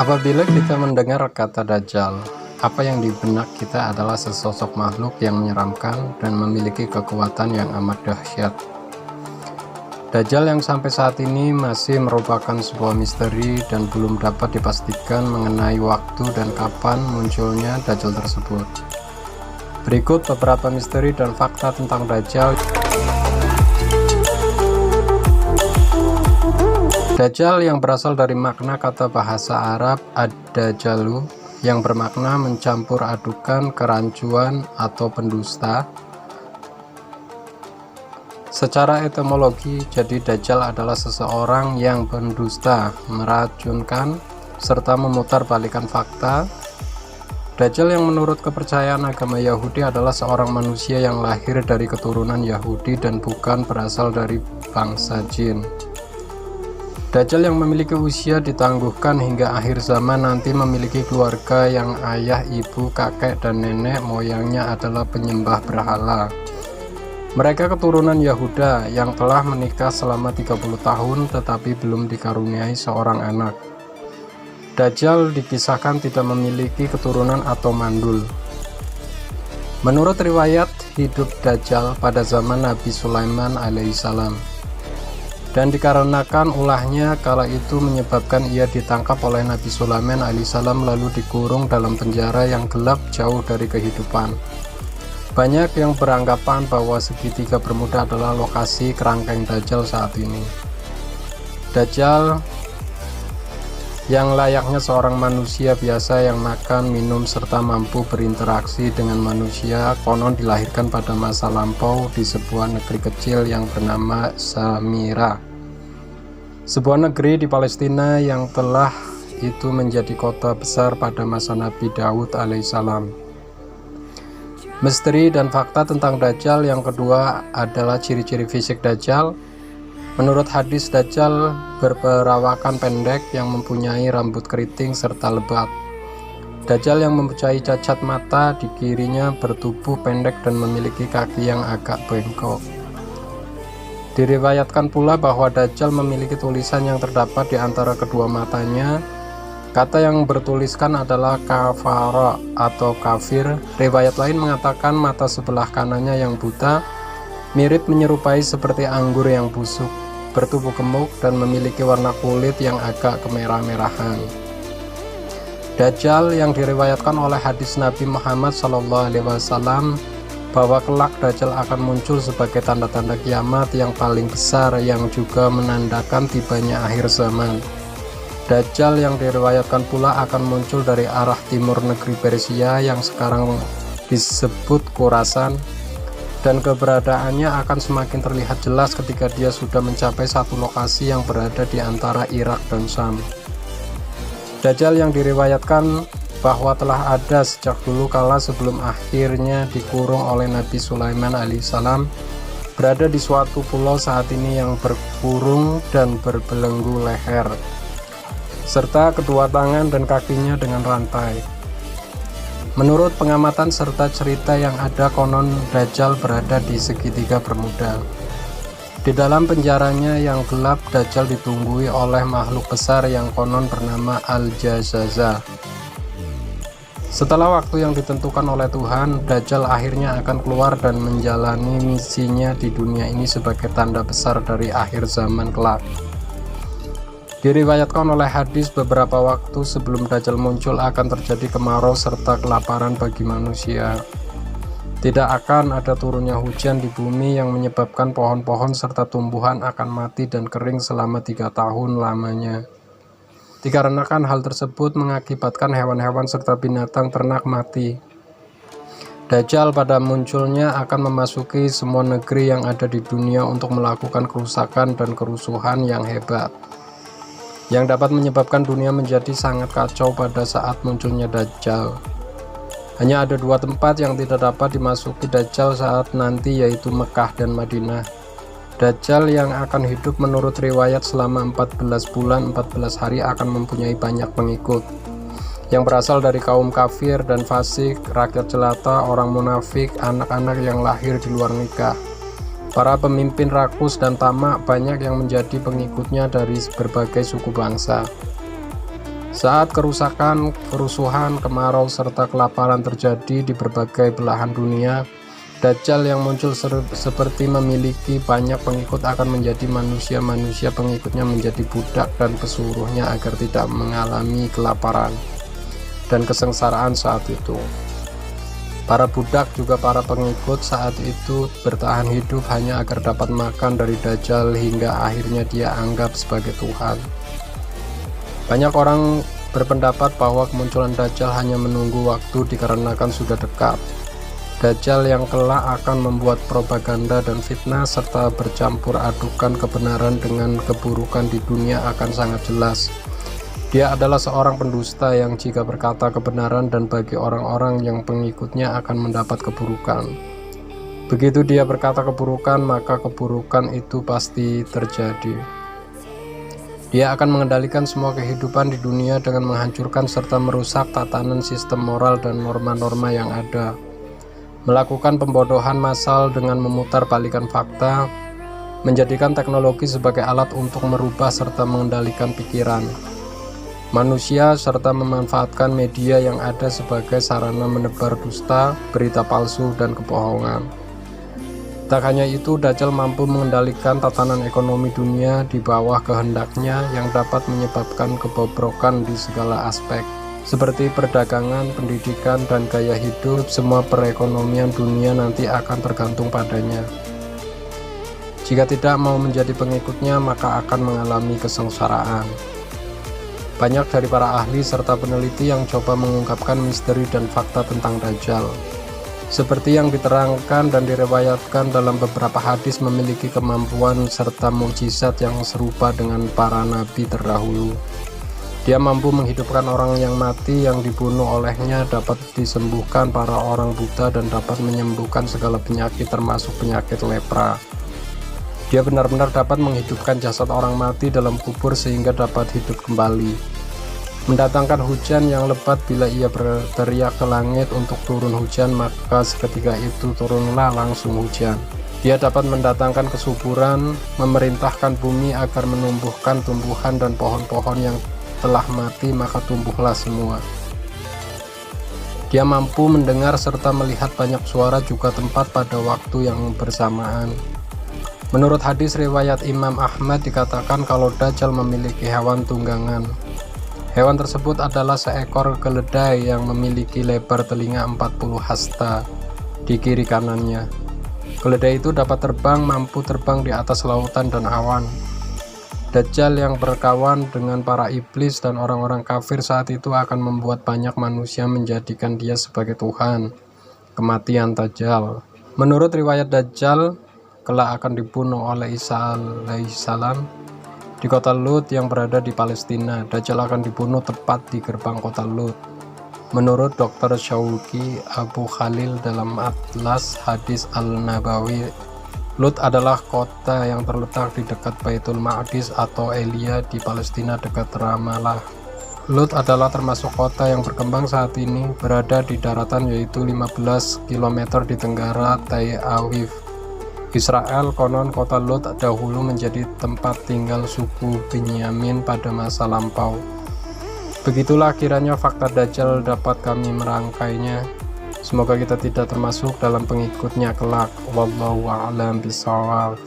Apabila kita mendengar kata Dajjal, apa yang di benak kita adalah sesosok makhluk yang menyeramkan dan memiliki kekuatan yang amat dahsyat. Dajjal yang sampai saat ini masih merupakan sebuah misteri dan belum dapat dipastikan mengenai waktu dan kapan munculnya Dajjal tersebut. Berikut beberapa misteri dan fakta tentang Dajjal. Dajjal yang berasal dari makna kata bahasa Arab ad-dajalu yang bermakna mencampur adukan, kerancuan, atau pendusta. Secara etimologi, jadi Dajjal adalah seseorang yang pendusta, meracunkan, serta memutarbalikkan fakta. Dajjal yang menurut kepercayaan agama Yahudi adalah seorang manusia yang lahir dari keturunan Yahudi dan bukan berasal dari bangsa jin. Dajjal yang memiliki usia ditangguhkan hingga akhir zaman nanti memiliki keluarga yang ayah, ibu, kakek, dan nenek moyangnya adalah penyembah berhala. Mereka keturunan Yahuda yang telah menikah selama 30 tahun tetapi belum dikaruniai seorang anak. Dajjal dikisahkan tidak memiliki keturunan atau mandul. Menurut riwayat hidup Dajjal pada zaman Nabi Sulaiman alaihissalam, dan dikarenakan ulahnya kala itu menyebabkan ia ditangkap oleh Nabi Sulaiman alaihissalam lalu dikurung dalam penjara yang gelap jauh dari kehidupan. Banyak yang beranggapan bahwa segitiga Bermuda adalah lokasi kerangkeng Dajjal saat ini. Dajjal yang layaknya seorang manusia biasa yang makan, minum, serta mampu berinteraksi dengan manusia, konon dilahirkan pada masa lampau di sebuah negeri kecil yang bernama Samira, sebuah negeri di Palestina yang telah itu menjadi kota besar pada masa Nabi Daud alaihissalam. Misteri dan fakta tentang Dajjal yang kedua adalah ciri-ciri fisik Dajjal. Menurut hadis, Dajjal berperawakan pendek yang mempunyai rambut keriting serta lebat. Dajjal yang mempunyai cacat mata, di kirinya bertubuh pendek dan memiliki kaki yang agak bengkok. Diriwayatkan pula bahwa Dajjal memiliki tulisan yang terdapat di antara kedua matanya. Kata yang bertuliskan adalah kafara atau kafir. Riwayat lain mengatakan mata sebelah kanannya yang buta, mirip menyerupai seperti anggur yang busuk, bertubuh gemuk, dan memiliki warna kulit yang agak kemerah-merahan. Dajjal yang diriwayatkan oleh hadis Nabi Muhammad SAW bahwa kelak Dajjal akan muncul sebagai tanda-tanda kiamat yang paling besar yang juga menandakan tibanya akhir zaman. Dajjal yang diriwayatkan pula akan muncul dari arah timur negeri Persia yang sekarang disebut Khurasan, dan keberadaannya akan semakin terlihat jelas ketika dia sudah mencapai satu lokasi yang berada di antara Irak dan Syam. Dajjal yang diriwayatkan bahwa telah ada sejak dulu kala sebelum akhirnya dikurung oleh Nabi Sulaiman alaihissalam, berada di suatu pulau saat ini yang berkurung dan berbelenggu leher, serta kedua tangan dan kakinya dengan rantai. Menurut pengamatan serta cerita yang ada, konon Dajjal berada di segitiga Bermuda. Di dalam penjaranya yang gelap, Dajjal ditunggui oleh makhluk besar yang konon bernama Al-Jazaza. Setelah waktu yang ditentukan oleh Tuhan, Dajjal akhirnya akan keluar dan menjalani misinya di dunia ini sebagai tanda besar dari akhir zaman kelak. Diriwayatkan oleh hadis beberapa waktu sebelum Dajjal muncul akan terjadi kemarau serta kelaparan bagi manusia. Tidak akan ada turunnya hujan di bumi yang menyebabkan pohon-pohon serta tumbuhan akan mati dan kering selama 3 tahun lamanya. Dikarenakan hal tersebut mengakibatkan hewan-hewan serta binatang ternak mati. Dajjal pada munculnya akan memasuki semua negeri yang ada di dunia untuk melakukan kerusakan dan kerusuhan yang hebat, yang dapat menyebabkan dunia menjadi sangat kacau pada saat munculnya Dajjal. Hanya ada 2 tempat yang tidak dapat dimasuki Dajjal saat nanti, yaitu Mekah dan Madinah. Dajjal yang akan hidup menurut riwayat selama 14 bulan 14 hari akan mempunyai banyak pengikut yang berasal dari kaum kafir dan fasik, rakyat jelata, orang munafik, anak-anak yang lahir di luar nikah, para pemimpin rakus dan tamak. Banyak yang menjadi pengikutnya dari berbagai suku bangsa. Saat kerusakan, kerusuhan, kemarau, serta kelaparan terjadi di berbagai belahan dunia, Dajjal yang muncul seperti memiliki banyak pengikut akan menjadi manusia pengikutnya menjadi budak dan pesuruhnya agar tidak mengalami kelaparan dan kesengsaraan saat itu. Para budak juga para pengikut saat itu bertahan hidup hanya agar dapat makan dari Dajjal hingga akhirnya dia anggap sebagai Tuhan. Banyak orang berpendapat bahwa kemunculan Dajjal hanya menunggu waktu dikarenakan sudah dekat. Dajjal yang kelak akan membuat propaganda dan fitnah serta bercampur adukan kebenaran dengan keburukan di dunia akan sangat jelas. Dia adalah seorang pendusta yang jika berkata kebenaran dan bagi orang-orang yang pengikutnya akan mendapat keburukan. Begitu dia berkata keburukan, maka keburukan itu pasti terjadi. Dia akan mengendalikan semua kehidupan di dunia dengan menghancurkan serta merusak tatanan sistem moral dan norma-norma yang ada. Melakukan pembodohan massal dengan memutar balikan fakta, menjadikan teknologi sebagai alat untuk merubah serta mengendalikan pikiran manusia, serta memanfaatkan media yang ada sebagai sarana menebar dusta, berita palsu, dan kebohongan. Tak hanya itu, Dajjal mampu mengendalikan tatanan ekonomi dunia di bawah kehendaknya yang dapat menyebabkan kebobrokan di segala aspek, seperti perdagangan, pendidikan, dan gaya hidup. Semua perekonomian dunia nanti akan tergantung padanya. Jika tidak mau menjadi pengikutnya, maka akan mengalami kesengsaraan. Banyak dari para ahli serta peneliti yang coba mengungkapkan misteri dan fakta tentang Dajjal. Seperti yang diterangkan dan direwayatkan dalam beberapa hadis, memiliki kemampuan serta mukjizat yang serupa dengan para nabi terdahulu. Dia mampu menghidupkan orang yang mati, yang dibunuh olehnya dapat disembuhkan para orang buta, dan dapat menyembuhkan segala penyakit termasuk penyakit lepra. Dia benar-benar dapat menghidupkan jasad orang mati dalam kubur sehingga dapat hidup kembali. Mendatangkan hujan yang lebat bila ia berteriak ke langit untuk turun hujan, maka seketika itu turunlah langsung hujan. Dia dapat mendatangkan kesuburan, memerintahkan bumi agar menumbuhkan tumbuhan dan pohon-pohon yang telah mati, maka tumbuhlah semua. Dia mampu mendengar serta melihat banyak suara juga tempat pada waktu yang bersamaan. Menurut hadis riwayat Imam Ahmad dikatakan kalau Dajjal memiliki hewan tunggangan. Hewan tersebut adalah seekor keledai yang memiliki lebar telinga 40 hasta di kiri kanannya. Keledai itu dapat terbang, mampu terbang di atas lautan dan awan. Dajjal yang berkawan dengan para iblis dan orang-orang kafir saat itu akan membuat banyak manusia menjadikan dia sebagai Tuhan. Kematian Dajjal. Menurut riwayat, Dajjal kelak akan dibunuh oleh Isa alaihissalam di kota Lut yang berada di Palestina. Dajjal akan dibunuh tepat di gerbang kota Lut. Menurut Dr. Syauki Abu Khalil dalam Atlas Hadis Al-Nabawi, Lut adalah kota yang terletak di dekat Baitul Maqdis atau Elia di Palestina dekat Ramallah. Lut adalah termasuk kota yang berkembang saat ini, berada di daratan yaitu 15 km di tenggara Tel Aviv, Israel. Konon kota Lut dahulu menjadi tempat tinggal suku Binyamin pada masa lampau. Begitulah kiranya fakta Dajjal dapat kami merangkainya. Semoga kita tidak termasuk dalam pengikutnya kelak. Wallahu a'lam bishawab.